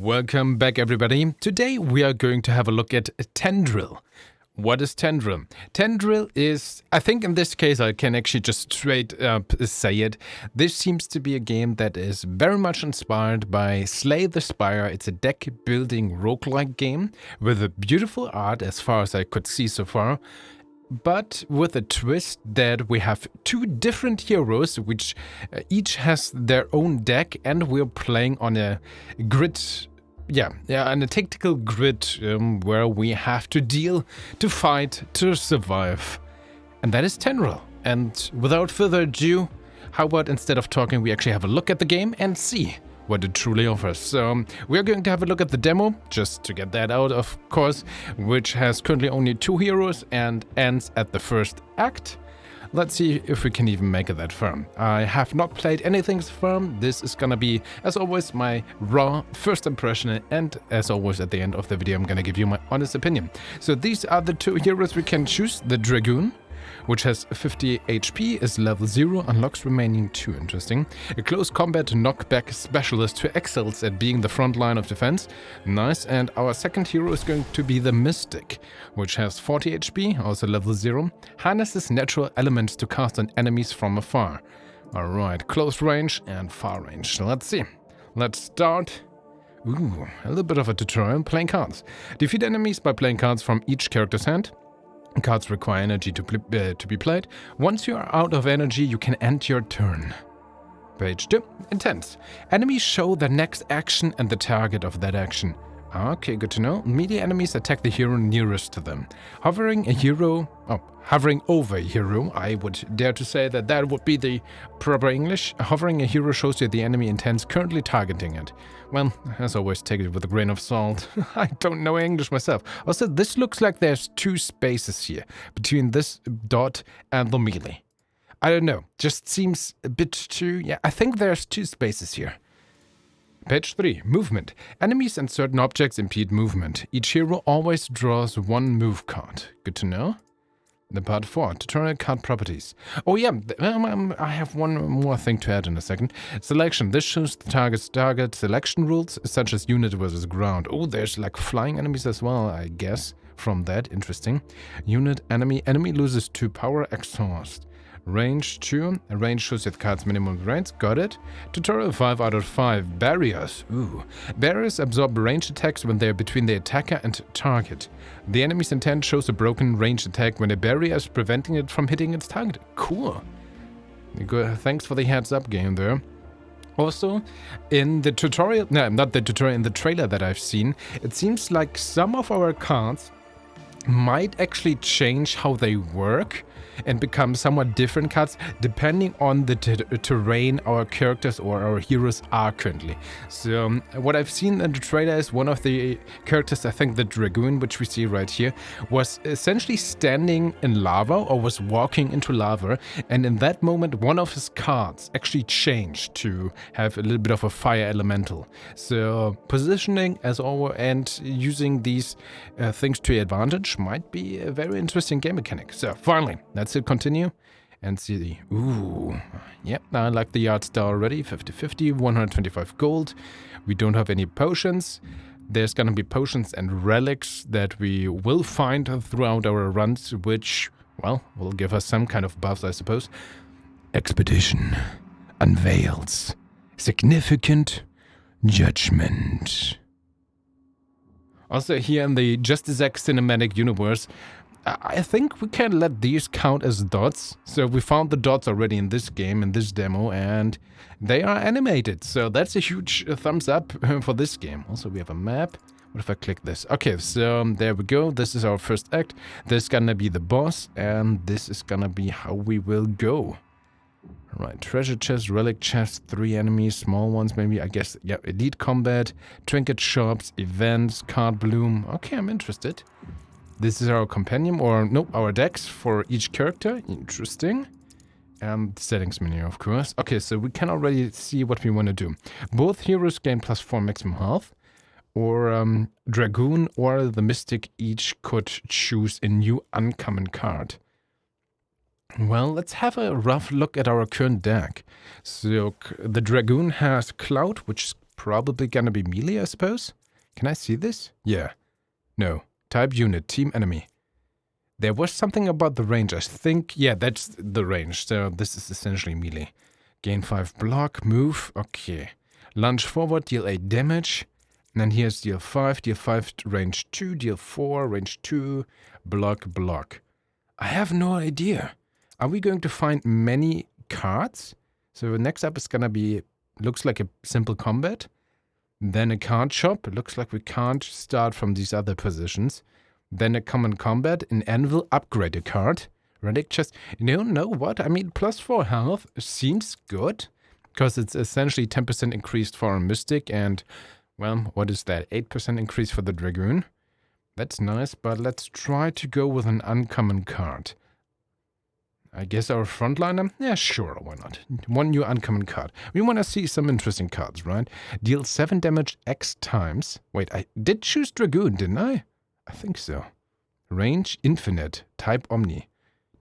Welcome back, everybody. Today we are going to have a look at Tendryll. What is Tendryll? Tendryll is, I think in this case I can actually just straight up say it. This seems to be a game that is very much inspired by Slay the Spire. It's a deck building roguelike game with a beautiful art as far as I could see so far. But with a twist that we have two different heroes, which each has their own deck, and we're playing on a grid, on a tactical grid where we have to deal, to fight, to survive. And that is Tendryll. And without further ado, how about instead of talking, we actually have a look at the game and see what it truly offers. So we're going to have a look at the demo, just to get that out, of course, which has currently only 2 heroes and ends at the first act. Let's see if we can even make it that far. I have not played anything so far. This is gonna be, as always, my raw first impression, and as always at the end of the video I'm gonna give you my honest opinion. So these are the 2 heroes we can choose. The Dragoon, which has 50 HP, is level 0, unlocks remaining 2, interesting. A close combat knockback specialist who excels at being the front line of defense, nice. And our second hero is going to be the Mystic, which has 40 HP, also level 0, harnesses natural elements to cast on enemies from afar. Alright, close range and far range. Let's see. Let's start. Ooh, a little bit of a tutorial. Playing cards. Defeat enemies by playing cards from each character's hand. Cards require energy to be played. Once you are out of energy, you can end your turn. Page 2. Intense. Enemies show their next action and the target of that action. Okay, good to know. Melee enemies attack the hero nearest to them. Hovering over a hero, I would dare to say that would be the proper English. Hovering a hero shows you the enemy intends currently targeting it. Well, as always, take it with a grain of salt. I don't know English myself. Also, this looks like there's 2 spaces here between this dot and the melee. I don't know, just seems a bit too... Yeah, I think there's 2 spaces here. Page 3. Movement. Enemies and certain objects impede movement. Each hero always draws 1 move card. Good to know. The part 4. Tutorial card properties. Oh yeah, I have one more thing to add in a second. Selection. This shows the target's target selection rules, such as unit versus ground. Oh, there's like flying enemies as well, I guess, from that. Interesting. Unit, enemy. Enemy loses 2 power, exhaust. Range 2. Range shows you the card's minimum range. Got it. Tutorial 5 out of 5. Barriers. Ooh. Barriers absorb range attacks when they are between the attacker and target. The enemy's intent shows a broken range attack when a barrier is preventing it from hitting its target. Cool. Good. Thanks for the heads up game there. Also, in the tutorial, no, not the tutorial, in the trailer that I've seen, it seems like some of our cards might actually change how they work and become somewhat different cards depending on the terrain our characters or our heroes are currently. So what I've seen in the trailer is one of the characters, I think the Dragoon, which we see right here, was essentially standing in lava or was walking into lava, and in that moment one of his cards actually changed to have a little bit of a fire elemental. So positioning as always and using these things to your advantage might be a very interesting game mechanic. So finally, let's continue and see the... Ooh, yep, I like the art style already. 50-50, 125 gold. We don't have any potions. There's gonna be potions and relics that we will find throughout our runs, which, well, will give us some kind of buffs, I suppose. Expedition unveils significant judgment. Also here in the JustDaZack cinematic universe, I think we can let these count as dots. So we found the dots already in this game, in this demo, and they are animated. So that's a huge thumbs up for this game. Also, we have a map. What if I click this? Okay, so there we go. This is our first act. This is gonna be the boss, and this is gonna be how we will go. Right, treasure chest, relic chest, 3 enemies, small ones maybe, I guess. Yeah, elite combat, trinket shops, events, card bloom. Okay, I'm interested. This is our companion, or nope, our decks for each character. Interesting. And settings menu, of course. Okay, so we can already see what we want to do. Both heroes gain +4 maximum health. Or Dragoon or the Mystic each could choose a new uncommon card. Well, let's have a rough look at our current deck. So the Dragoon has Cloud, which is probably gonna be melee, I suppose. Can I see this? Yeah. No. Type unit, team enemy. There was something about the range, I think. Yeah, that's the range. So this is essentially melee. Gain 5 block, move. Okay. Lunge forward, deal 8 damage. And then here's deal 5 range 2, deal 4, range 2, block. I have no idea. Are we going to find many cards? So next up is gonna be, looks like a simple combat. Then a card shop. It looks like we can't start from these other positions. Then a common combat, an anvil, upgrade a card. Relic chest. You know what? I mean, +4 health seems good. Because it's essentially 10% increased for a mystic and, well, what is that? 8% increase for the dragoon. That's nice, but let's try to go with an uncommon card. I guess our frontliner? Yeah, sure, why not? One new uncommon card. We want to see some interesting cards, right? Deal 7 damage X times. Wait, I did choose Dragoon, didn't I? I think so. Range infinite. Type Omni.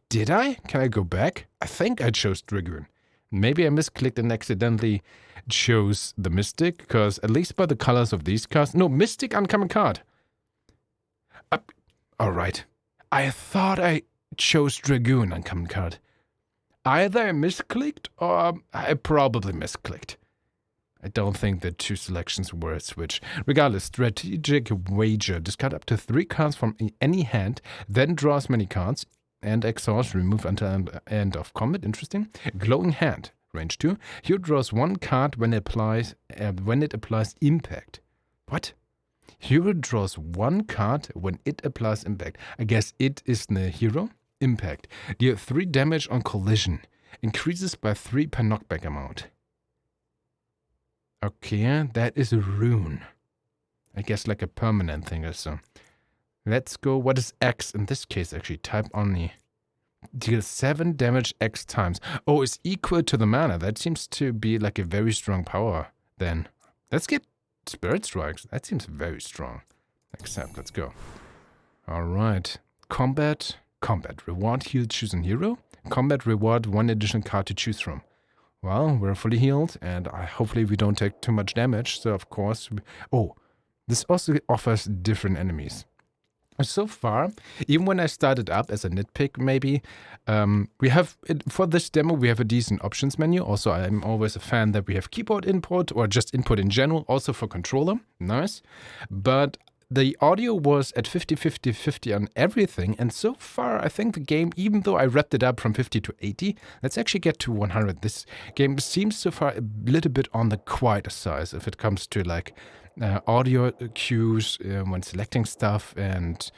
Did I? Can I go back? I think I chose Dragoon. Maybe I misclicked and accidentally chose the Mystic, because at least by the colors of these cards... No, Mystic uncommon card. Alright. I thought I chose Dragoon uncommon card. Either I misclicked or I probably misclicked. I don't think the two selections were a switch. Regardless, strategic wager. Discard up to 3 cards from any hand, then draw as many cards, and exhaust, remove until end of combat. Interesting. Glowing hand, range 2. Hero draws 1 card when it applies impact. What? Hero draws 1 card when it applies impact. I guess it is the hero. Impact. Deal 3 damage on collision. Increases by 3 per knockback amount. Okay, that is a rune. I guess like a permanent thing or so. Let's go. What is X in this case actually? Type Omni. Deal 7 damage X times. Oh, it's equal to the mana. That seems to be like a very strong power then. Let's get Spirit Strikes. That seems very strong. Accept. Let's go. Alright. Combat. Reward heal, choose a hero. Combat reward, 1 additional card to choose from. Well, we're fully healed, and hopefully we don't take too much damage. So, of course... Oh, this also offers different enemies. So far, even when I started up as a nitpick, maybe, we have, for this demo, we have a decent options menu. Also, I'm always a fan that we have keyboard input, or just input in general, also for controller. Nice. But the audio was at 50-50-50 on everything, and so far, I think the game, even though I wrapped it up from 50 to 80, let's actually get to 100. This game seems so far a little bit on the quieter side if it comes to, like, audio cues when selecting stuff and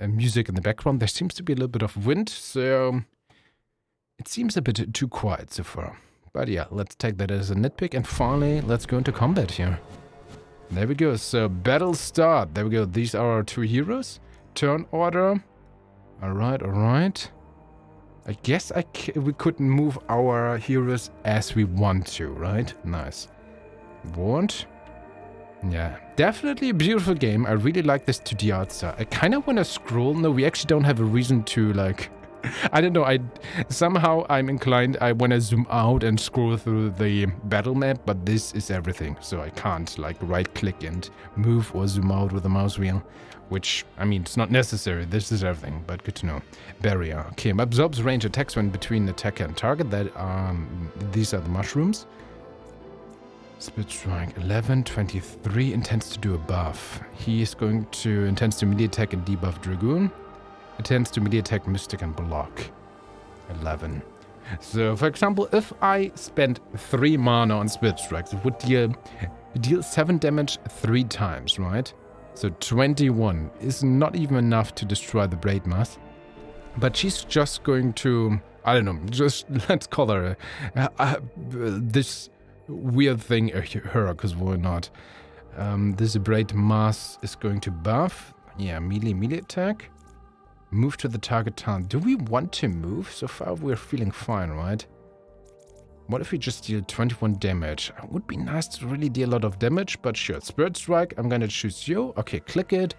music in the background. There seems to be a little bit of wind, so it seems a bit too quiet so far. But yeah, let's take that as a nitpick, and finally, let's go into combat here. There we go. So battle start. There we go. These are our 2 heroes. Turn order. Alright. I guess we could move our heroes as we want to, right? Nice. Want. Yeah, definitely a beautiful game. I really like this 2D art style. I kind of want to scroll. No, we actually don't have a reason to, like... I don't know, somehow I'm inclined, I want to zoom out and scroll through the battle map, but this is everything. So I can't, like, right-click and move or zoom out with the mouse wheel. Which, I mean, it's not necessary. This is everything, but good to know. Barrier. Okay, absorbs range attacks when between attacker and target. These are the mushrooms. Split strike 11, 23, intends to do a buff. He is intends to melee attack and debuff Dragoon. Intends to melee attack Mystic and block. 11. So, for example, if I spent 3 mana on Split Strikes, it would deal 7 damage 3 times, right? So 21 is not even enough to destroy the Braid Mass. But she's just going to, I don't know, just let's call her this weird thing her, because we're not. This Braid Mass is going to buff. Yeah, melee attack. Move to the target town. Do we want to move? So far we're feeling fine, right? What if we just deal 21 damage? It would be nice to really deal a lot of damage, but sure. Spirit Strike, I'm gonna choose you. Okay, click it.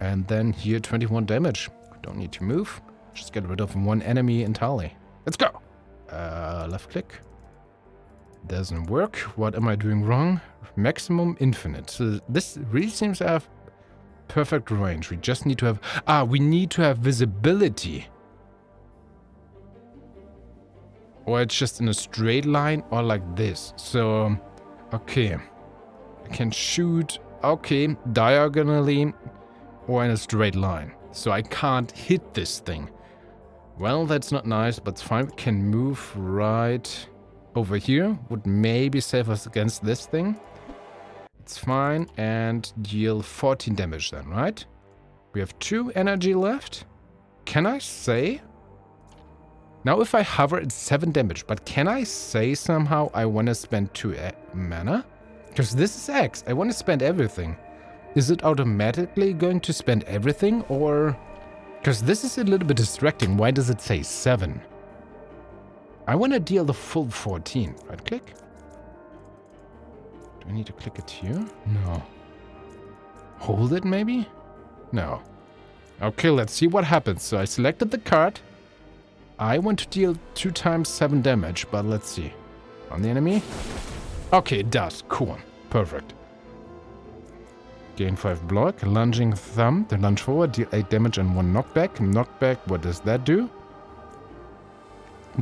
And then here, 21 damage. Don't need to move. Just get rid of 1 enemy entirely. Let's go! Left click. Doesn't work. What am I doing wrong? Maximum infinite. So this really seems to have perfect range. We just need to have... Ah, we need to have visibility. Or it's just in a straight line or like this. So, okay. I can shoot, okay, diagonally or in a straight line. So I can't hit this thing. Well, that's not nice, but it's fine. We can move right over here. Would maybe save us against this thing. It's fine. And deal 14 damage then, right? We have 2 energy left. Can I say... Now if I hover, it's 7 damage. But can I say somehow I want to spend 2 mana? Because this is X. I want to spend everything. Is it automatically going to spend everything? Or... Because this is a little bit distracting. Why does it say 7? I want to deal the full 14. Right click. Do I need to click it here? No. Hold it maybe? No. Okay, let's see what happens. So I selected the card. I want to deal 2 times 7 damage, but let's see. On the enemy? Okay, it does. Cool. Perfect. Gain 5 block. Lunging thumb. Then lunge forward. Deal 8 damage and 1 knockback. Knockback, what does that do?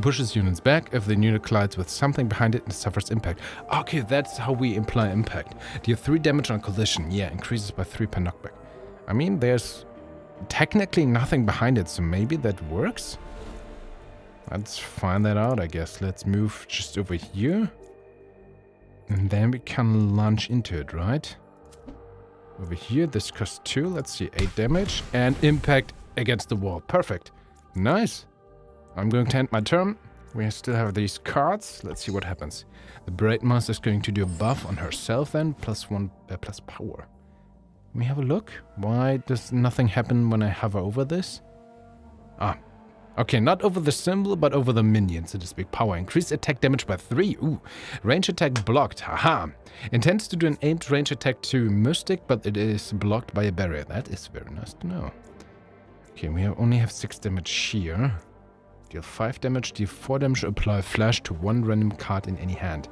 Pushes units back. If the unit collides with something behind it, it suffers impact. Okay, that's how we imply impact. Deal 3 damage on collision. Yeah, increases by 3 per knockback. I mean, there's technically nothing behind it, so maybe that works? Let's find that out, I guess. Let's move just over here. And then we can launch into it, right? Over here, this costs 2. Let's see, 8 damage. And impact against the wall. Perfect. Nice. I'm going to end my turn. We still have these cards. Let's see what happens. The Braid Master is going to do a buff on herself then. +1, plus power. Let me have a look. Why does nothing happen when I hover over this? Ah. Okay, not over the symbol, but over the minions, so to speak. Power. Increase attack damage by 3. Ooh. Range attack blocked. Haha. Intends to do an aimed range attack to Mystic, but it is blocked by a barrier. That is very nice to know. Okay, we only have 6 damage here. Deal 5 damage, deal 4 damage, apply flash to 1 random card in any hand.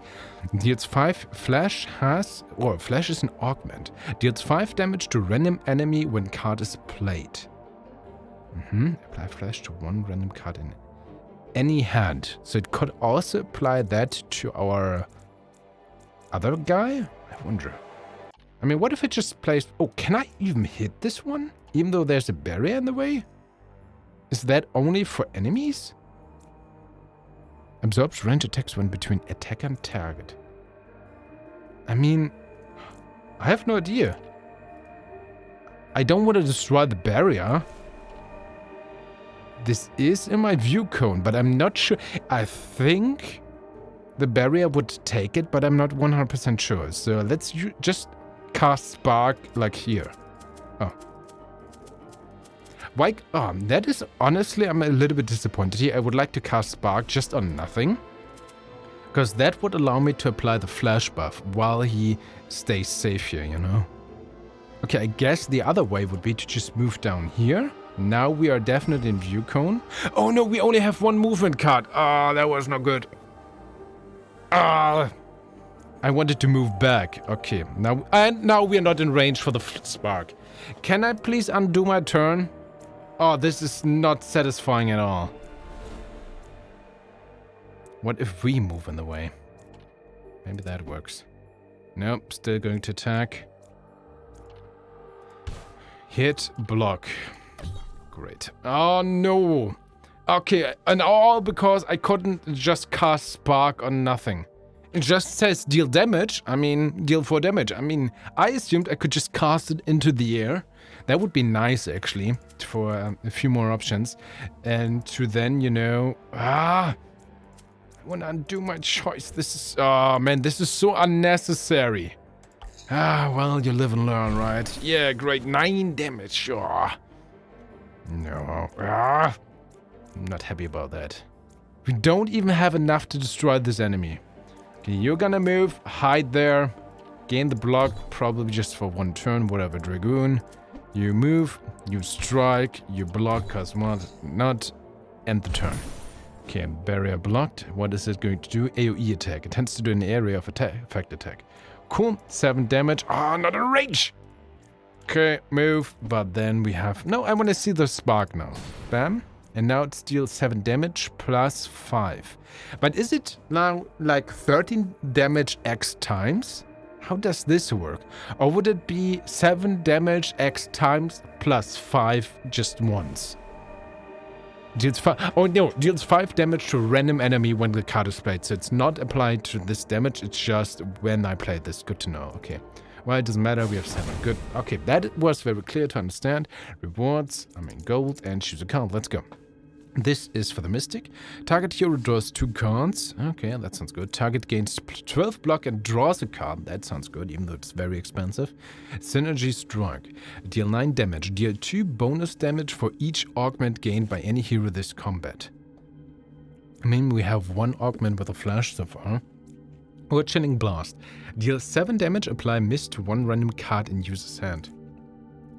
Deals 5, flash has... Or flash is an augment. Deals 5 damage to random enemy when card is played. Apply flash to 1 random card in any hand. So it could also apply that to our other guy? I wonder. I mean, what if it just plays... Oh, can I even hit this one? Even though there's a barrier in the way? Is that only for enemies? Absorbs range attacks when between attacker and target. I mean... I have no idea. I don't want to destroy the barrier. This is in my view cone, but I'm not sure. I think the barrier would take it, but I'm not 100% sure. So let's just cast Spark like here. Oh. Why? Oh, that is honestly, I'm a little bit disappointed here. I would like to cast Spark just on nothing. Because that would allow me to apply the flash buff while he stays safe here, you know? Okay, I guess the other way would be to just move down here. Now we are definitely in view cone. Oh no, we only have 1 movement card. Ah, that was not good. Ah, I wanted to move back. Okay, now we are not in range for the spark. Can I please undo my turn? Oh, this is not satisfying at all. What if we move in the way? Maybe that works. Nope, still going to attack. Hit, block. Great. Oh no. Okay, and all because I couldn't just cast Spark on nothing. It just says deal damage. I mean, deal 4 damage. I mean, I assumed I could just cast it into the air. That would be nice, actually, for a few more options. And to then, you know... I want to undo my choice. This is... Oh, man, this is so unnecessary. Well, you live and learn, right? Yeah, great. 9 damage. Oh. No. I'm not happy about that. We don't even have enough to destroy this enemy. Okay, you're gonna move, hide there, gain the block, probably just for 1 turn, whatever, Dragoon. You move, you strike, you block, cause what not, end the turn. Okay, barrier blocked. What is it going to do? AoE attack. It tends to do an area of attack, effect attack. Cool. 7 damage. Oh, not a rage! Okay, move. But then we have... No, I want to see the spark now. Bam. And now it deals 7 damage plus 5. But is it now like 13 damage X times? How does this work? Or would it be 7 damage X times plus 5 just once? Deals 5. Oh no, deals 5 damage to a random enemy when the card is played. So it's not applied to this damage, it's just when I play this. Good to know. Okay. Well, it doesn't matter, we have 7. Good. Okay, that was very clear to understand. Rewards, I mean gold, and choose a card. Let's go. This is for the Mystic. Target hero draws 2 cards. Okay, that sounds good. Target gains 12 block and draws a card. That sounds good, even though it's very expensive. Synergy Strike. Deal 9 damage. Deal 2 bonus damage for each augment gained by any hero this combat. I mean, we have 1 augment with a flash so far. Or Chilling Blast. Deal 7 damage. Apply Mist to 1 random card in user's hand.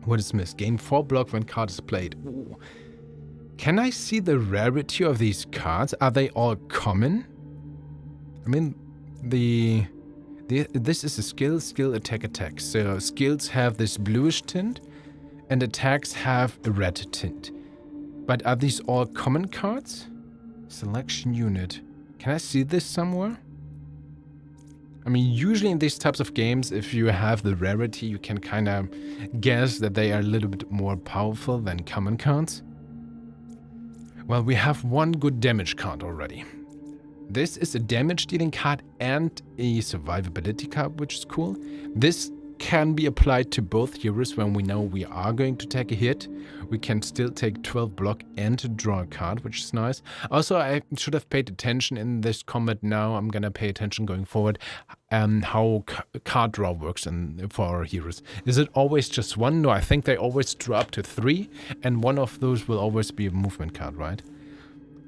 What is Mist? Gain 4 block when card is played. Ooh. Can I see the rarity of these cards? Are they all common? I mean, this is a skill, attack. So skills have this bluish tint and attacks have a red tint. But are these all common cards? Selection unit. Can I see this somewhere? I mean, usually in these types of games, if you have the rarity, you can kind of guess that they are a little bit more powerful than common cards. Well, we have 1 good damage card already. This is a damage dealing card and a survivability card, which is cool. This can be applied to both heroes when we know we are going to take a hit. We can still take 12 block and draw a card, which is nice. Also, I should have paid attention in this combat now. I'm gonna pay attention going forward how card draw works for our heroes. Is it always just 1? No, I think they always draw up to 3, and 1 of those will always be a movement card, right?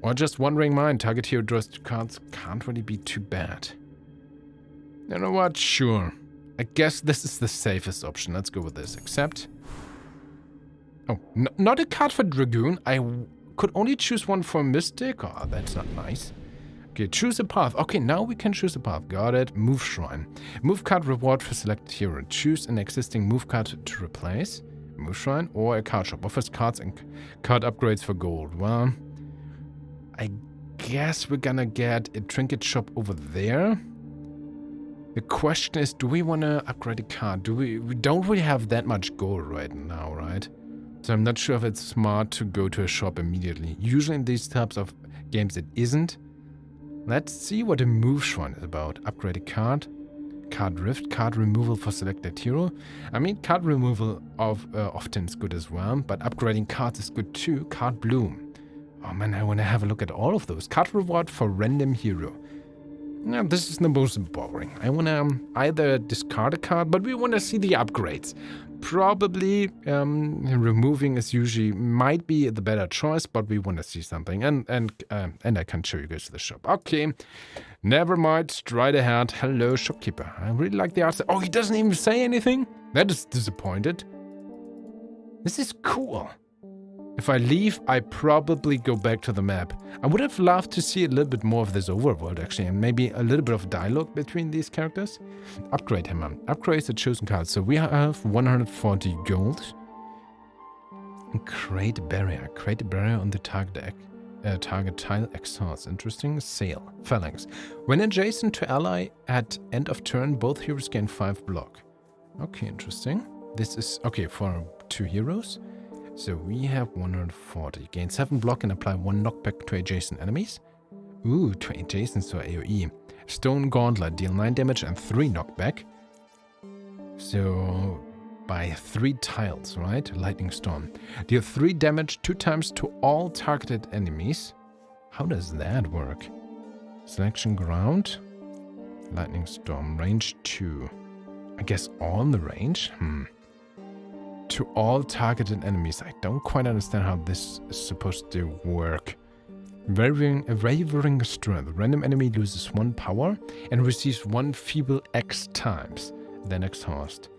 Or just Wandering Mind. Target hero draws 2 cards. Can't really be too bad. You know what? Sure. I guess this is the safest option. Let's go with this. Accept. Oh, not a card for Dragoon. I could only choose 1 for Mystic. Oh, that's not nice. Okay, choose a path. Okay, now we can choose a path. Got it. Move Shrine. Move card reward for selected hero. Choose an existing move card to replace. Move Shrine or a card shop. Offers cards and card upgrades for gold. Well, I guess we're gonna get a trinket shop over there. The question is, do we want to upgrade a card? We don't really have that much gold right now, right? So I'm not sure if it's smart to go to a shop immediately. Usually in these types of games it isn't. Let's see what a move shrine is about. Upgrade a card. Card rift. Card removal for selected hero. I mean, card removal often is good as well, but upgrading cards is good too. Card bloom. Oh man, I want to have a look at all of those. Card reward for random hero. No, this is the most boring. I want to either discard a card, but we want to see the upgrades. Probably removing is usually might be the better choice, but we want to see something. And I can show you guys the shop. Okay, never mind. Straight ahead. Hello, shopkeeper. I really like the art. Oh, he doesn't even say anything. That is disappointed. This is cool. If I leave, I probably go back to the map. I would have loved to see a little bit more of this overworld, actually, and maybe a little bit of dialogue between these characters. Upgrade hammer. Upgrade the chosen card. So we have 140 gold. And create a barrier. Create a barrier on the target tile exhaust. Interesting. Sail. Phalanx. When adjacent to ally at end of turn, both heroes gain 5 block. Okay, interesting. This is okay for 2 heroes. So we have 140. Gain 7 block and apply 1 knockback to adjacent enemies. Ooh, to adjacent to AoE. Stone Gauntlet. Deal 9 damage and 3 knockback. So by 3 tiles, right? Lightning Storm. Deal 3 damage 2 times to all targeted enemies. How does that work? Selection Ground. Lightning Storm. Range 2. I guess on the range? To all targeted enemies. I don't quite understand how this is supposed to work. Wavering Strength. Random enemy loses 1 power and receives 1 feeble X times. Then exhaust.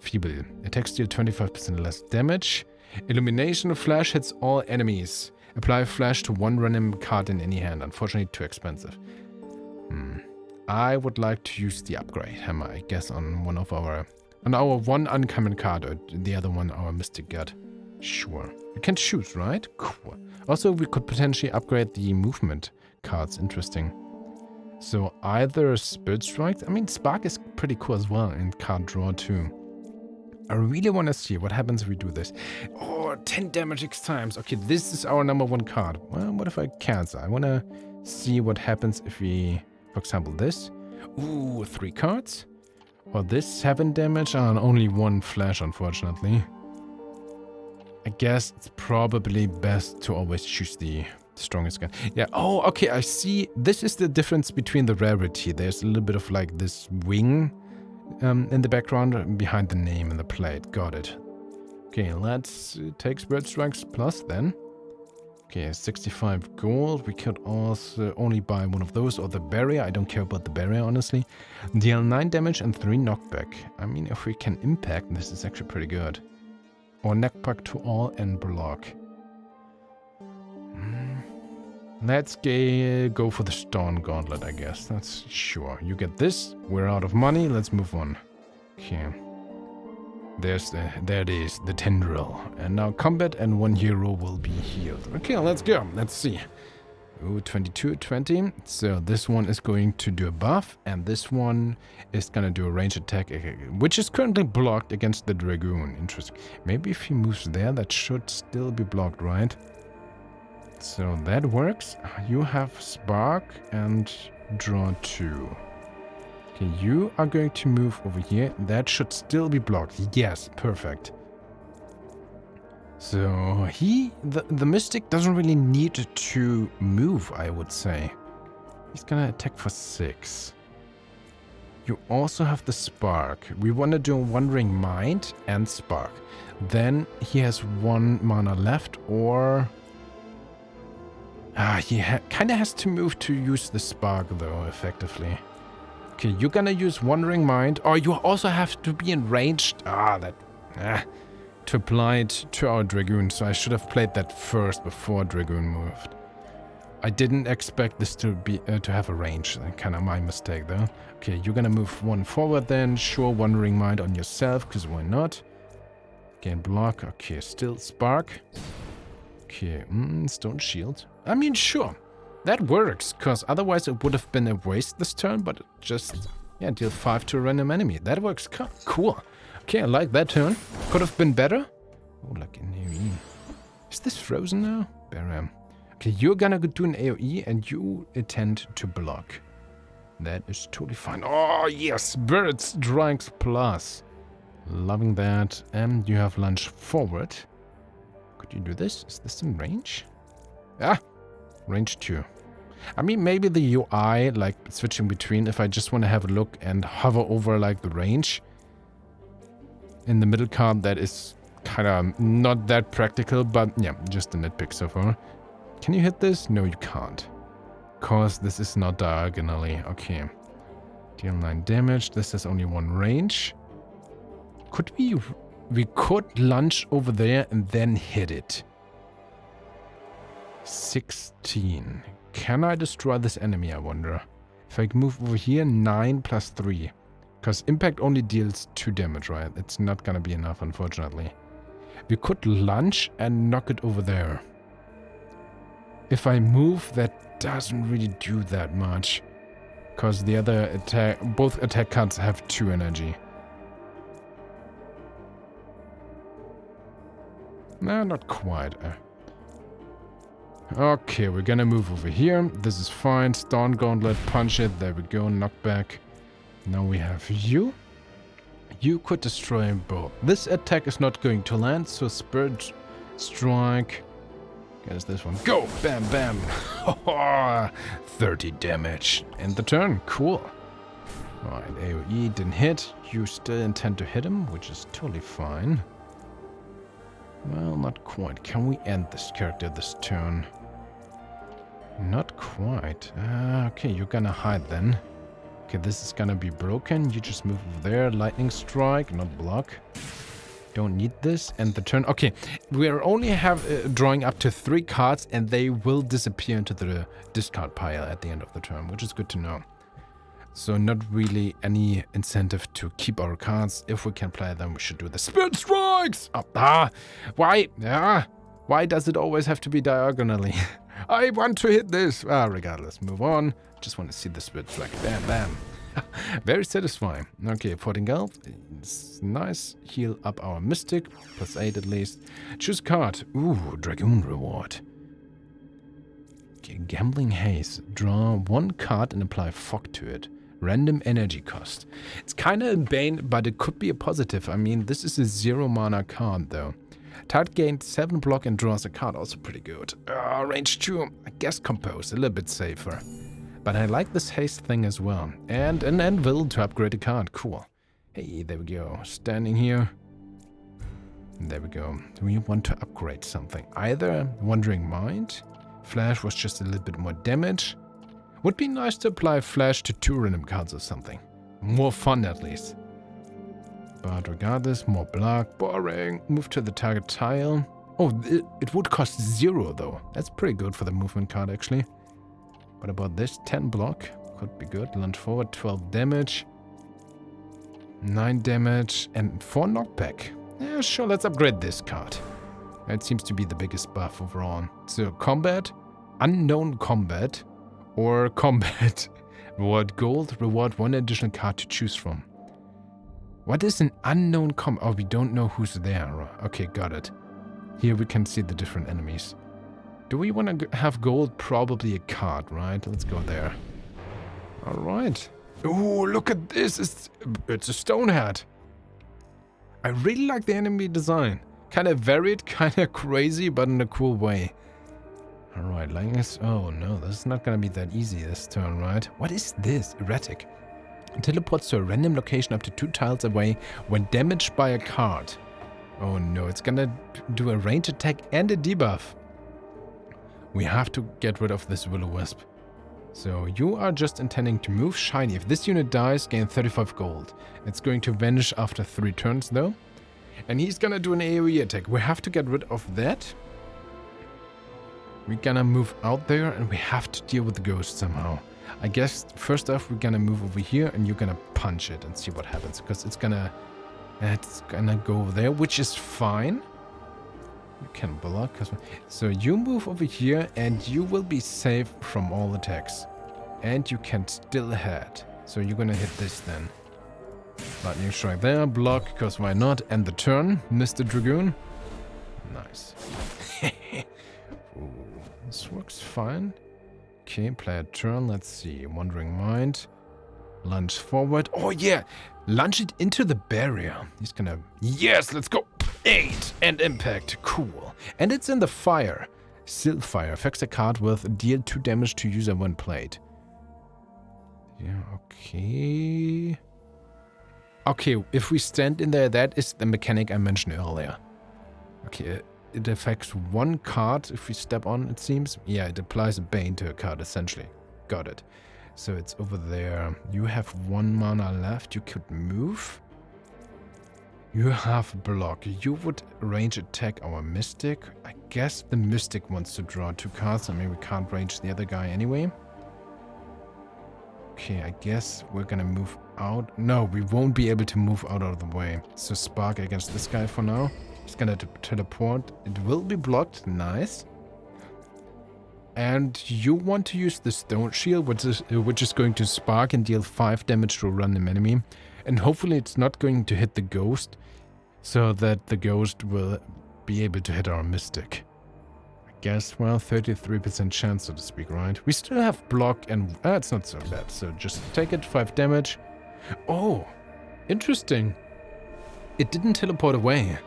Feeble. Attacks deal 25% less damage. Illumination Flash hits all enemies. Apply flash to one random card in any hand. Unfortunately, too expensive. I would like to use the upgrade hammer, I guess, on one of our... On our one uncommon card, or the other one, our Mystic God. Sure. We can choose, right? Cool. Also, we could potentially upgrade the movement cards. Interesting. So, either Spirit Strike... I mean, Spark is pretty cool as well, and card draw too. I really want to see what happens if we do this. Oh, 10 damage X times. Okay, this is our #1 card. Well, what if I cancel? I want to see what happens if we... For example, this. Ooh, 3 cards. Or this 7 damage on only 1 flash, unfortunately. I guess it's probably best to always choose the strongest gun. Yeah, oh, okay, I see. This is the difference between the rarity. There's a little bit of like this wing in the background behind the name and the plate. Got it. Okay, let's take Spirit Strikes Plus then. Okay, 65 gold. We could also only buy one of those or the barrier. I don't care about the barrier, honestly. Deal 9 damage and 3 knockback. I mean, if we can impact, this is actually pretty good. Or knockback to all and block. Let's go for the Stone Gauntlet, I guess. That's sure. You get this. We're out of money. Let's move on. Okay. There it is, the Tendryll. And now combat and 1 hero will be healed. Okay, let's go. Let's see. Ooh, 22, 20. So this one is going to do a buff, and this one is going to do a range attack, which is currently blocked against the Dragoon. Interesting. Maybe if he moves there, that should still be blocked, right? So that works. You have Spark and draw 2. Okay, you are going to move over here. That should still be blocked. Yes, perfect. So the Mystic doesn't really need to move, I would say. He's gonna attack for 6. You also have the Spark. We want to do Wandering Mind and Spark. Then he has 1 mana left, or... he kind of has to move to use the Spark, though, effectively. Okay, you're gonna use Wandering Mind. Or you also have to be in range. To apply it to our Dragoon. So I should have played that first before Dragoon moved. I didn't expect this to be to have a range. Kind of my mistake, though. Okay, you're gonna move 1 forward then. Sure, Wandering Mind on yourself, because why not? Again, block. Okay, still Spark. Okay, Stone Shield. I mean, sure. That works, because otherwise it would have been a waste this turn, but it just, yeah, deal 5 to a random enemy. That works. Cool. Okay, I like that turn. Could have been better. Oh, like an AoE. Is this frozen now? Barrier. Okay, you're gonna do an AoE and you intend to block. That is totally fine. Oh, yes. Spirit Strikes Plus. Loving that. And you have lunge forward. Could you do this? Is this in range? Range 2. I mean, maybe the UI, like switching between, if I just want to have a look and hover over like the range in the middle card, that is kind of not that practical, but yeah, just a nitpick so far. Can you hit this? No, you can't. Because this is not diagonally. Okay. Deal 9 damage. This has only 1 range. Could we could lunge over there and then hit it. 16. Can I destroy this enemy, I wonder? If I move over here, 9 plus 3. Because impact only deals 2 damage, right? It's not gonna be enough, unfortunately. We could lunge and knock it over there. If I move, that doesn't really do that much. Because the other attack, both attack cards have 2 energy. No, not quite. Okay, we're gonna move over here. This is fine. Stone Gauntlet, punch it. There we go. Knockback. Now we have you. You could destroy both. This attack is not going to land, so Spirit Strike. Guess this one. Go! Bam, bam. 30 damage. End the turn. Cool. Alright, AoE didn't hit. You still intend to hit him, which is totally fine. Well, not quite. Can we end this character this turn? Not quite. Okay, you're gonna hide then. Okay, this is gonna be broken. You just move over there. Lightning Strike, not block. Don't need this. And the turn. Okay, we are only drawing up to 3 cards, and they will disappear into the discard pile at the end of the turn, which is good to know. So not really any incentive to keep our cards. If we can play them, we should do the Spirit Strikes! Why does it always have to be diagonally? I want to hit this! Regardless, move on. Just want to see the Spirit Strike. Bam, bam. Very satisfying. Okay, 14 gold. It's nice. Heal up our Mystic. +8 at least. Choose a card. Ooh, Dragoon reward. Okay, Gambling Haze. Draw 1 card and apply Fog to it. Random energy cost. It's kind of a bane, but it could be a positive. I mean, this is a 0 mana card, though. Target gains 7 block and draws a card. Also pretty good. Range 2. I guess Compose. A little bit safer. But I like this haste thing as well. And an anvil to upgrade a card. Cool. Hey, there we go. Standing here. There we go. Do we want to upgrade something? Either Wandering Mind. Flash was just a little bit more damage. Would be nice to apply Flash to 2 random cards or something. More fun at least. But regardless, more block. Boring. Move to the target tile. Oh, it would cost 0 though. That's pretty good for the movement card actually. What about this? 10 block. Could be good. Lunge forward, 12 damage. 9 damage and 4 knockback. Yeah, sure, let's upgrade this card. That seems to be the biggest buff overall. So, combat, unknown combat, or combat. Reward gold, reward 1 additional card to choose from. What is an unknown combat? Oh, we don't know who's there. Okay, got it. Here we can see the different enemies. Do we want to have gold? Probably a card, right? Let's go there. Alright. Ooh, look at this. It's a stone hat. I really like the enemy design. Kind of varied, kind of crazy, but in a cool way. Alright, Langus. Oh no, this is not going to be that easy this turn, right? What is this? Erratic. It teleports to a random location up to 2 tiles away when damaged by a card. Oh no, it's going to do a range attack and a debuff. We have to get rid of this Will-O-Wisp. So you are just intending to move shiny. If this unit dies, gain 35 gold. It's going to vanish after 3 turns though. And he's gonna do an AoE attack. We have to get rid of that. We're gonna move out there and we have to deal with the ghost somehow. I guess first off we're gonna move over here and you're gonna punch it and see what happens. Because it's gonna go there, which is fine. You can block. So you move over here and you will be safe from all attacks. And you can still hit. So you're gonna hit this then. Lightning strike there, block, because why not? End the turn, Mr. Dragoon. Nice. Ooh, this works fine. Okay, play a turn, let's see. Wandering Mind. Lunge forward. Oh yeah! Lunge it into the barrier. He's gonna... Yes, let's go! 8 and impact. Cool. And it's in the fire. Silfire. Affects a card with deal 2 damage to user when played. Yeah, okay. Okay, if we stand in there, that is the mechanic I mentioned earlier. Okay, it affects 1 card if we step on, it seems. Yeah, it applies a bane to a card, essentially. Got it. So it's over there. You have 1 mana left. You could move. You have block. You would range attack our Mystic. I guess the Mystic wants to draw 2 cards. I mean, we can't range the other guy anyway. Okay, I guess we're gonna move out. No, we won't be able to move out of the way. So Spark against this guy for now. He's gonna teleport. It will be blocked. Nice. And you want to use the Stone Shield, which is going to spark and deal 5 damage to a random enemy. And hopefully it's not going to hit the ghost, so that the ghost will be able to hit our Mystic. I guess, well, 33% chance, so to speak, right? We still have block and... it's not so bad, so just take it, 5 damage. Oh, interesting. It didn't teleport away.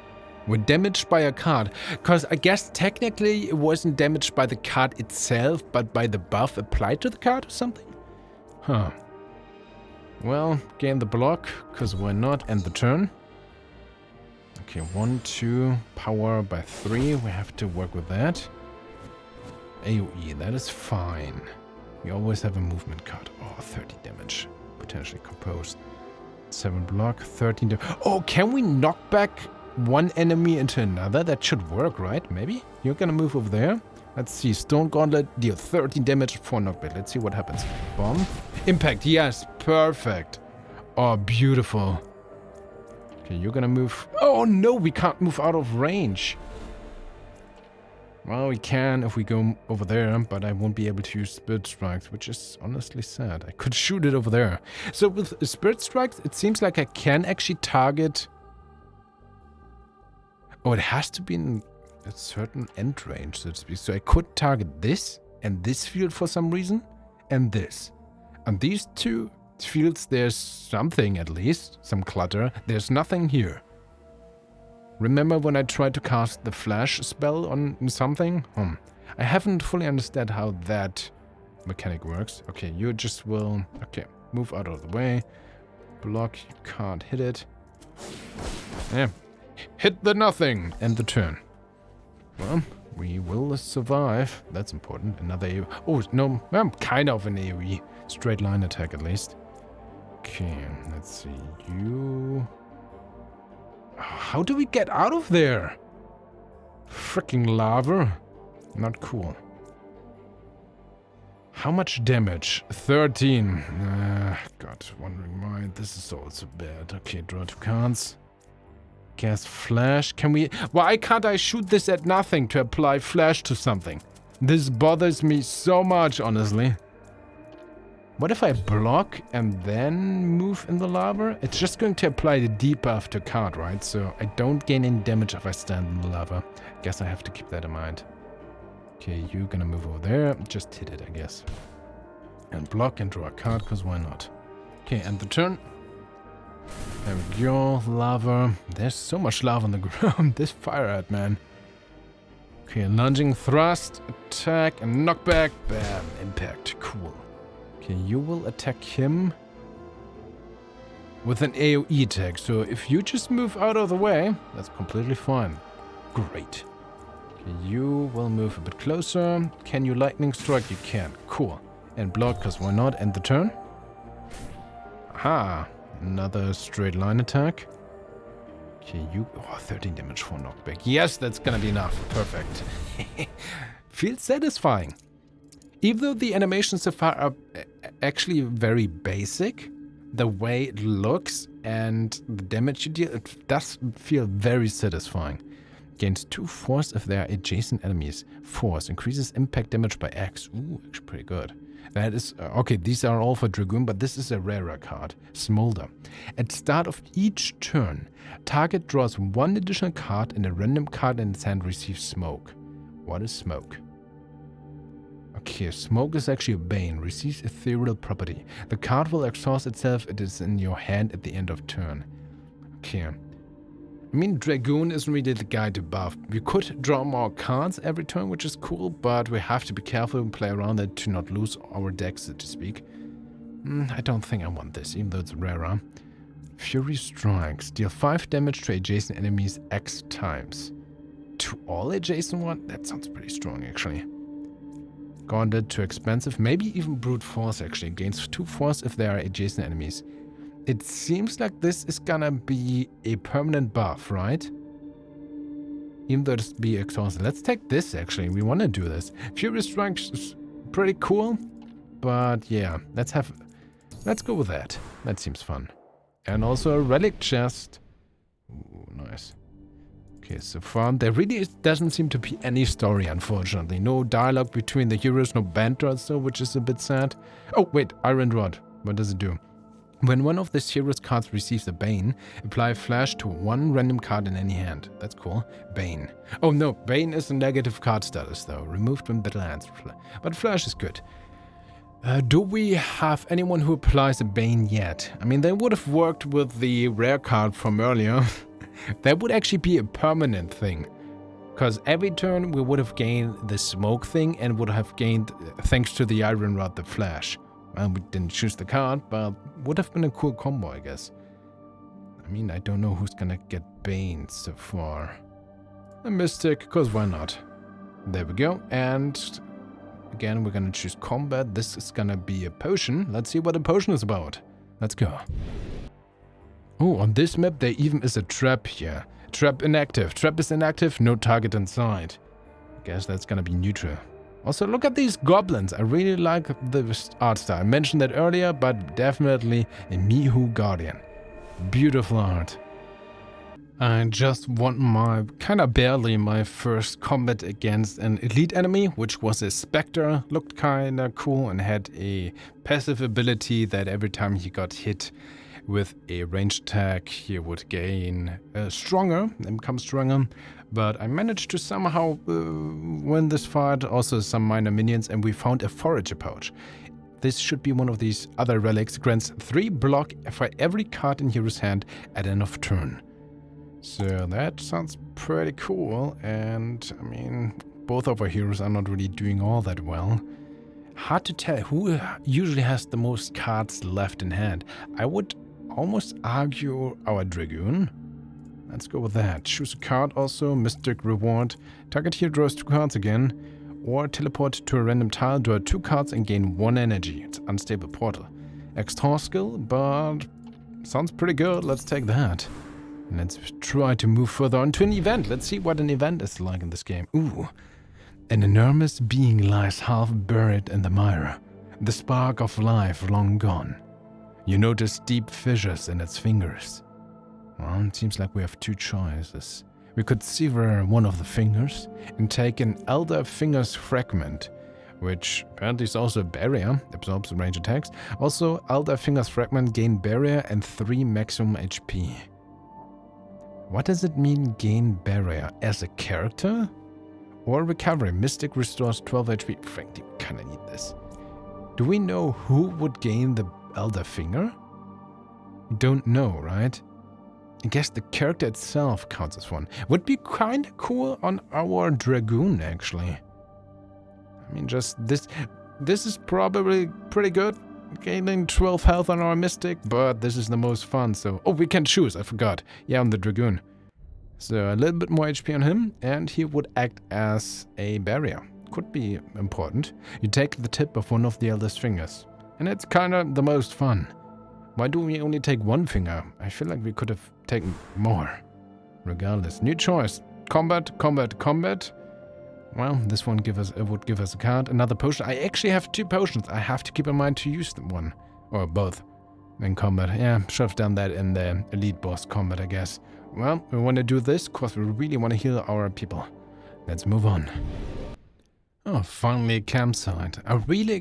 We're damaged by a card, because I guess technically it wasn't damaged by the card itself, but by the buff applied to the card or something? Huh. Well, gain the block, because why not? End the turn. Okay, 1, 2, power by 3. We have to work with that. AoE, that is fine. We always have a movement card. Oh, 30 damage. Potentially composed. 7 block, 13 damage. Oh, can we knock back one enemy into another. That should work, right? Maybe? You're gonna move over there. Let's see. Stone Gauntlet, deal 13 damage for knockback. Let's see what happens. Bomb. Impact, yes. Perfect. Oh, beautiful. Okay, you're gonna move... Oh, no, we can't move out of range. Well, we can if we go over there, but I won't be able to use Spirit Strikes, which is honestly sad. I could shoot it over there. So with Spirit Strikes, it seems like I can actually target... Oh, it has to be in a certain end range, so to speak. So I could target this and this field for some reason, and this. And these two fields, there's something at least, some clutter. There's nothing here. Remember when I tried to cast the flash spell on something? I haven't fully understood how that mechanic works. Okay, you just will... Okay, move out of the way. Block, you can't hit it. Yeah. Hit the nothing! End the turn. Well, we will survive. That's important. Another AoE. Oh, no, I'm kind of an AoE. Straight line attack at least. Okay, let's see. You... How do we get out of there? Freaking lava. Not cool. How much damage? 13. God, wondering why. This is also bad. Okay, draw 2 cards. Cast flash. Can we... Why can't I shoot this at nothing to apply flash to something? This bothers me so much, honestly. What if I block and then move in the lava? It's just going to apply the debuff to card, right? So I don't gain any damage if I stand in the lava. Guess I have to keep that in mind. Okay, you're gonna move over there. Just hit it, I guess. And block and draw a card, because why not? Okay, end the turn. There we go. Lava. There's so much lava on the ground. This fire ant, man. Okay, lunging thrust, attack, and knockback. Bam, impact. Cool. Okay, you will attack him with an AoE attack. So if you just move out of the way, that's completely fine. Great. Okay, you will move a bit closer. Can you lightning strike? You can. Cool. And block, because why not? End the turn. Aha. Another straight line attack. Okay, you... Oh, 13 damage for knockback. Yes, that's gonna be enough. Perfect. Feels satisfying. Even though the animations so far are actually very basic, the way it looks and the damage you deal, it does feel very satisfying. Gains 2 force if there are adjacent enemies. Force increases impact damage by X. Ooh, actually pretty good. That is... okay, these are all for Dragoon, but this is a rarer card. Smolder. At start of each turn, target draws 1 additional card and a random card in its hand receives smoke. What is smoke? Okay, smoke is actually a bane. Receives ethereal property. The card will exhaust itself. It is in your hand at the end of turn. Okay. I mean, Dragoon isn't really the guy to buff. We could draw more cards every turn, which is cool, but we have to be careful and play around it to not lose our deck, so to speak. I don't think I want this, even though it's rarer. Fury Strikes. Deal 5 damage to adjacent enemies X times. To all adjacent ones? That sounds pretty strong, actually. Gauntlet too expensive. Maybe even Brute Force, actually. Gains 2 force if there are adjacent enemies. It seems like this is gonna be a permanent buff, right? Even though it's be exhausted. Let's take this, actually. We want to do this. Fury Strikes is pretty cool. But yeah, let's go with that. That seems fun. And also a relic chest. Ooh, nice. Okay, so far there really doesn't seem to be any story, unfortunately. No dialogue between the heroes, no banter or so, which is a bit sad. Oh, wait, Iron Rod. What does it do? When one of the hero's cards receives a Bane, apply Flash to 1 random card in any hand. That's cool. Bane. Oh no, Bane is a negative card status though, removed when battle ends. But Flash is good. Do we have anyone who applies a Bane yet? I mean, they would have worked with the rare card from earlier. That would actually be a permanent thing. Because every turn we would have gained the smoke thing and would have gained, thanks to the Iron Rod, the Flash. Well, we didn't choose the card, but would have been a cool combo, I guess. I mean, I don't know who's gonna get Bane so far. A Mystic, because why not? There we go, and again, we're gonna choose combat. This is gonna be a potion. Let's see what a potion is about. Let's go. Oh, on this map there even is a trap here. Trap inactive. Trap is inactive, no target inside. I guess that's gonna be neutral. Also, look at these goblins. I really like the art style. I mentioned that earlier, but definitely a Mihu Guardian. Beautiful art. I just won my, kinda barely, my first combat against an elite enemy, which was a Spectre. Looked kinda cool and had a passive ability that every time he got hit with a ranged attack, he would gain stronger and become stronger. But I managed to somehow win this fight, also some minor minions, and we found a forager pouch. This should be one of these other relics. Grants 3 block for every card in hero's hand at end of turn. So that sounds pretty cool, and I mean, both of our heroes are not really doing all that well. Hard to tell who usually has the most cards left in hand. I would almost argue our Dragoon. Let's go with that. Choose a card also, Mystic Reward. Target hero draws 2 cards again, or teleport to a random tile, draw 2 cards and gain 1 energy. It's unstable portal. Extra skill, but sounds pretty good. Let's take that. And let's try to move further on to an event. Let's see what an event is like in this game. Ooh. An enormous being lies half buried in the mire, the spark of life long gone. You notice deep fissures in its fingers. Well, it seems like we have 2 choices. We could sever one of the fingers and take an Elder Finger's Fragment, which apparently is also a barrier, absorbs range attacks. Also, Elder Finger's Fragment gain barrier and 3 maximum HP. What does it mean, gain barrier? As a character? Or recovery? Mystic restores 12 HP. Frankly, we kinda need this. Do we know who would gain the Elder Finger? We don't know, right? I guess the character itself counts as one. Would be kinda cool on our Dragoon, actually. I mean, just this is probably pretty good. Gaining 12 health on our Mystic, but this is the most fun, so... Oh, we can choose, I forgot. Yeah, on the Dragoon. So a little bit more HP on him, and he would act as a barrier. Could be important. You take the tip of one of the Elder's fingers, and it's kinda the most fun. Why do we only take 1 finger? I feel like we could have taken more. Regardless, new choice. Combat, combat, combat. Well, this one would give us a card. Another potion. I actually have 2 potions. I have to keep in mind to use one. Or both. In combat. Yeah, should have done that in the elite boss combat, I guess. Well, we want to do this because we really want to heal our people. Let's move on. Oh, finally a campsite. I really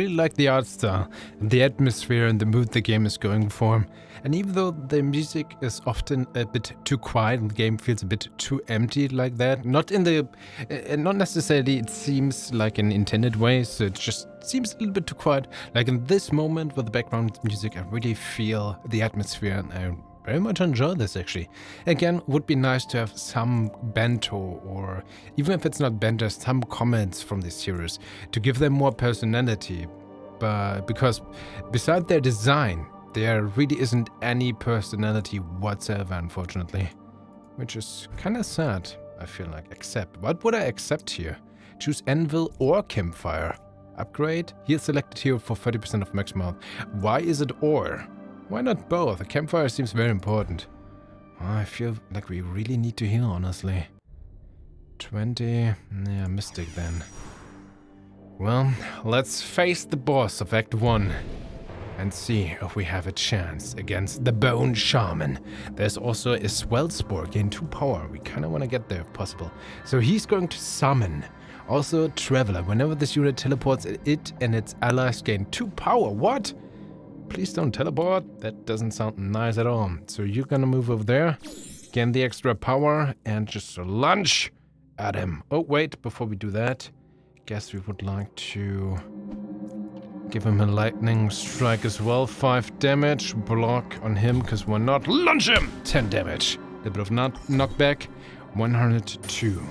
like the art style, the atmosphere and the mood the game is going for. And even though the music is often a bit too quiet and the game feels a bit too empty like that, not necessarily it seems like an intended way, so it just seems a little bit too quiet. Like in this moment with the background music, I really feel the atmosphere and I very much enjoy this actually. Again, would be nice to have some bento, or even if it's not bento, some comments from the series to give them more personality. But because beside their design, there really isn't any personality whatsoever, unfortunately. Which is kind of sad, I feel like. Accept. What would I accept here? Choose Anvil or Campfire. Upgrade. Heal selected hero for 30% of maximum health. Why is it or? Why not both? A campfire seems very important. Oh, I feel like we really need to heal, honestly. 20... yeah, Mystic then. Well, let's face the boss of Act 1 and see if we have a chance against the Bone Shaman. There's also a Swell Spore, gain 2 power. We kind of want to get there if possible. So he's going to summon. Also, Traveler. Whenever this unit teleports, it and its allies gain 2 power. What? Please don't teleport. That doesn't sound nice at all. So you're gonna move over there, gain the extra power, and just lunge at him. Oh, wait, before we do that, guess we would like to give him a lightning strike as well. 5 damage. Block on him, because we're not. Lunge him! 10 damage. A bit of knockback. 102.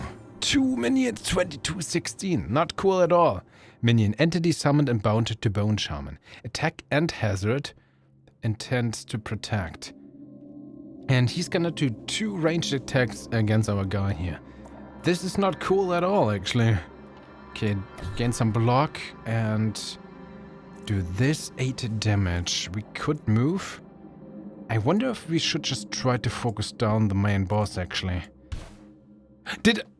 2 minions, 2216. Not cool at all. Minion, entity summoned and bound to Bone Shaman. Attack and hazard. Intends to protect. And he's gonna do 2 ranged attacks against our guy here. This is not cool at all, actually. Okay, gain some block and do this 8 damage. We could move. I wonder if we should just try to focus down the main boss, actually.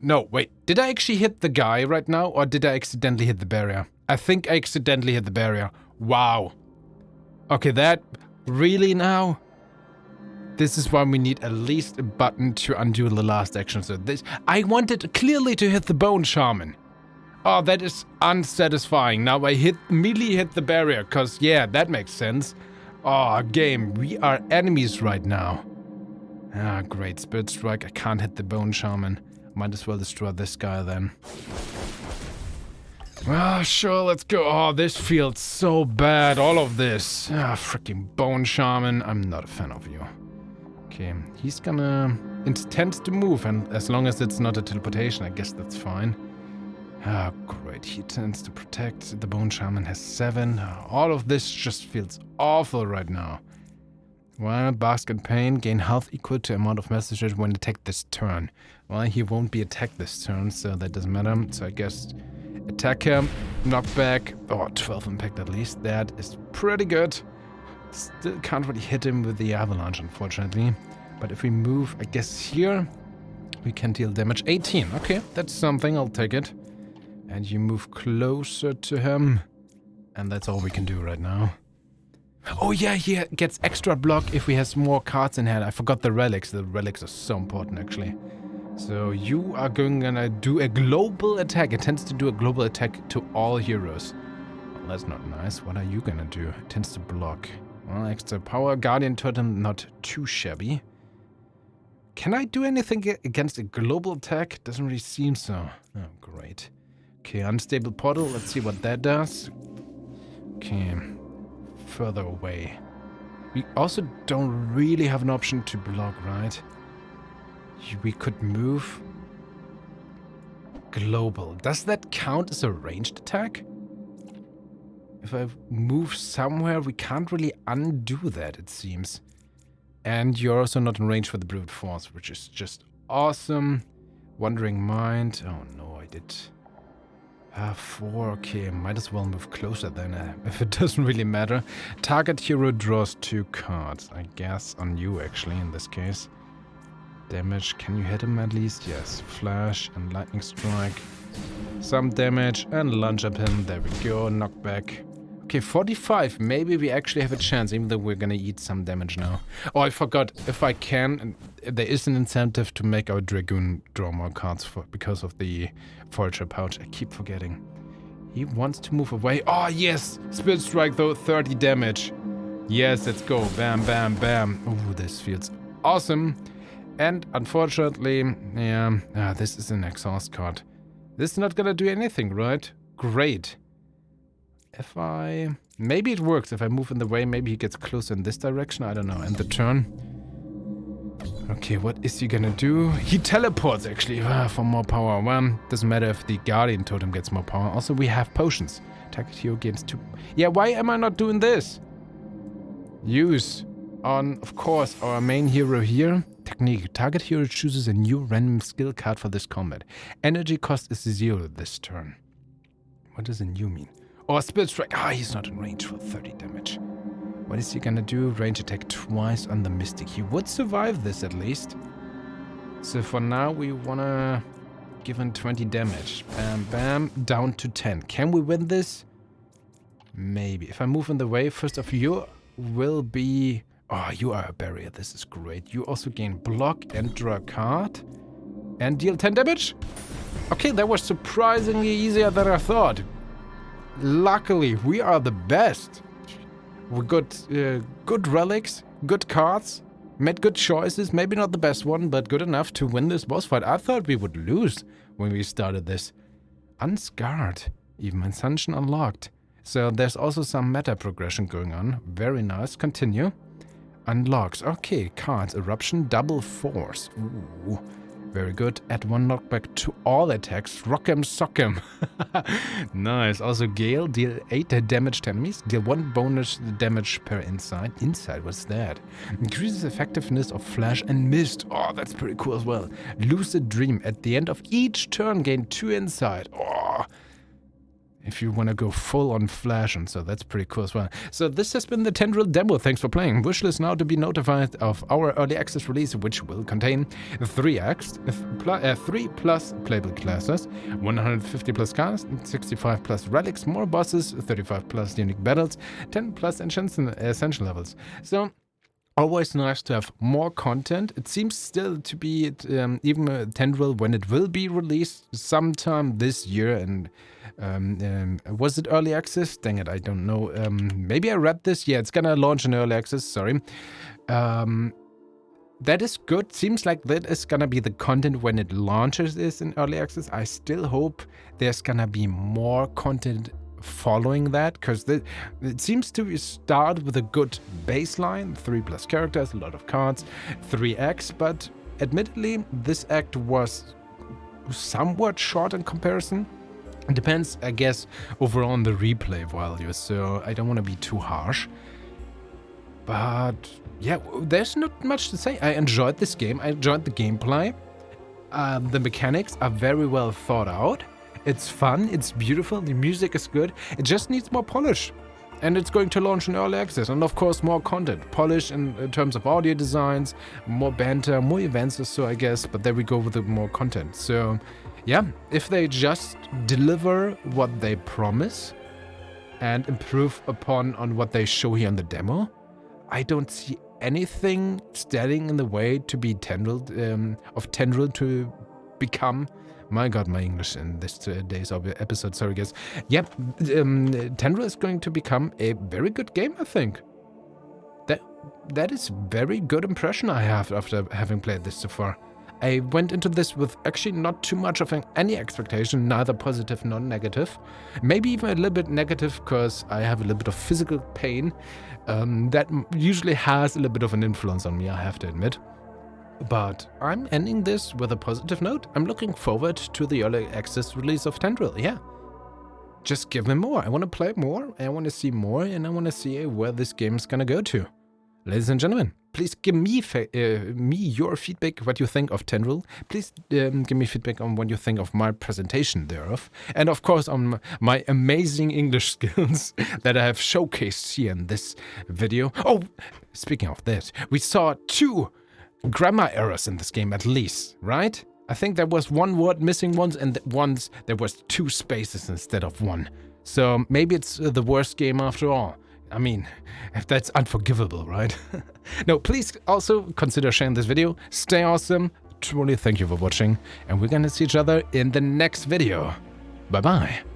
No, wait. Did I actually hit the guy right now, or did I accidentally hit the barrier? I think I accidentally hit the barrier. Wow. Okay, that... Really now? This is why we need at least a button to undo the last action. So this... I wanted clearly to hit the Bone Shaman. Oh, that is unsatisfying. Now I immediately hit the barrier, because, yeah, that makes sense. Oh, game, we are enemies right now. Ah, great. Spirit Strike. I can't hit the Bone Shaman. Might as well destroy this guy then. Ah, sure, let's go. Oh, this feels so bad. All of this. Ah, freaking Bone Shaman. I'm not a fan of you. Okay, he's gonna... intend to move, and as long as it's not a teleportation, I guess that's fine. Ah, great. He tends to protect. The Bone Shaman has 7. All of this just feels awful right now. Well, Bask in Pain. Gain health equal to amount of messages when attacked this turn. Well, he won't be attacked this turn, so that doesn't matter. So I guess attack him, knockback. Oh, 12 impact at least. That is pretty good. Still can't really hit him with the avalanche, unfortunately. But if we move, I guess here, we can deal damage. 18. Okay, that's something. I'll take it. And you move closer to him. And that's all we can do right now. Oh yeah, he gets extra block if he has more cards in hand. I forgot the relics. The relics are so important, actually. So you are gonna do a global attack. It tends to do a global attack to all heroes. Well, that's not nice. What are you gonna do? It tends to block. Well, extra power. Guardian Totem, not too shabby. Can I do anything against a global attack? Doesn't really seem so. Oh, great. Okay, Unstable Portal. Let's see what that does. Okay. Further away. We also don't really have an option to block, right? We could move. Global. Does that count as a ranged attack? If I move somewhere, we can't really undo that, it seems. And you're also not in range for the Brute Force, which is just awesome. Wandering Mind. Oh no, I did... 4, okay, might as well move closer then, if it doesn't really matter. Target hero draws 2 cards, I guess, on you actually, in this case. Damage, can you hit him at least? Yes, Flash and Lightning Strike. Some damage and lunge at him, there we go, knockback. Okay, 45, maybe we actually have a chance, even though we're gonna eat some damage now. Oh, I forgot, if I can, there is an incentive to make our Dragoon draw more cards because of the Forager Pouch. I keep forgetting. He wants to move away. Oh, yes! Spirit Strike, though, 30 damage. Yes, let's go. Bam, bam, bam. Oh, this feels awesome. And unfortunately, yeah, this is an exhaust card. This is not gonna do anything, right? Great. If I... Maybe it works. If I move in the way, maybe he gets closer in this direction. I don't know. End the turn. Okay, what is he gonna do? He teleports, actually, for more power. Well, doesn't matter if the Guardian Totem gets more power. Also, we have potions. Target hero gains 2... Yeah, why am I not doing this? Use on, of course, our main hero here. Technique. Target hero chooses a new random skill card for this combat. Energy cost is 0 this turn. What does a new mean? Or Spirit Strike. Ah, he's not in range for 30 damage. What is he gonna do? Range attack twice on the Mystic. He would survive this at least. So for now, we wanna give him 20 damage. Bam, bam. Down to 10. Can we win this? Maybe. If I move in the way, first of you will be... Oh, you are a barrier. This is great. You also gain block and draw a card. And deal 10 damage? Okay, that was surprisingly easier than I thought. Luckily, we are the best. We got good relics, good cards, made good choices. Maybe not the best one, but good enough to win this boss fight. I thought we would lose when we started this. Unscarred. Even Ascension unlocked. So there's also some meta progression going on. Very nice. Continue. Unlocks. Okay, cards. Eruption, double force. Ooh. Very good. Add 1 knockback to all attacks. Rock'em sock'em. Nice. Also Gale, deal 8 damage to enemies. Deal 1 bonus damage per inside. Inside, what's that? Increases effectiveness of Flash and Mist. Oh, that's pretty cool as well. Lucid Dream. At the end of each turn, gain 2 inside. Oh. if you want to go full on Flash, and so that's pretty cool as well. So this has been the Tendryll demo. Thanks for playing. Wishlist now to be notified of our early access release, which will contain 3 plus playable classes, 150 plus cards, 65 plus relics, more bosses, 35 plus unique battles, 10 plus essential levels. So always nice to have more content. It seems still to be even Tendryll when it will be released sometime this year. And was it early access? Dang it, I don't know. Maybe I read this. Yeah, it's gonna launch in early access. Sorry. That is good. Seems like that is gonna be the content when it launches this in early access. I still hope there's gonna be more content following that, because it seems to start with a good baseline, 3 plus characters, a lot of cards, 3 acts, but admittedly this act was somewhat short in comparison. It depends, I guess, overall on the replay value, so I don't want to be too harsh. But yeah, there's not much to say. I enjoyed this game. I enjoyed the gameplay. The mechanics are very well thought out. It's fun, it's beautiful, the music is good. It just needs more polish. And it's going to launch in early access, and of course more content. Polish in terms of audio designs, more banter, more events or so, I guess. But there we go with the more content. So yeah, if they just deliver what they promise and improve upon on what they show here in the demo, I don't see anything standing in the way to be Tendryll to become. My god, my English in this today's episode, sorry guys. Yep, Tendryll is going to become a very good game, I think. That is very good impression I have after having played this so far. I went into this with actually not too much of any expectation, neither positive nor negative. Maybe even a little bit negative, because I have a little bit of physical pain. That usually has a little bit of an influence on me, I have to admit. But I'm ending this with a positive note. I'm looking forward to the early access release of Tendryll, yeah. Just give me more. I want to play more, I want to see more, and I want to see where this game is going to go to. Ladies and gentlemen, please give me your feedback, what you think of Tendryll. Please give me feedback on what you think of my presentation thereof. And of course on my amazing English skills that I have showcased here in this video. Oh, speaking of that, we saw 2 grammar errors in this game at least, right? I think there was 1 word missing once, and once there was 2 spaces instead of 1. So maybe it's the worst game after all. I mean, if that's unforgivable, right? No, please also consider sharing this video. Stay awesome. Truly thank you for watching, and we're gonna see each other in the next video. Bye bye.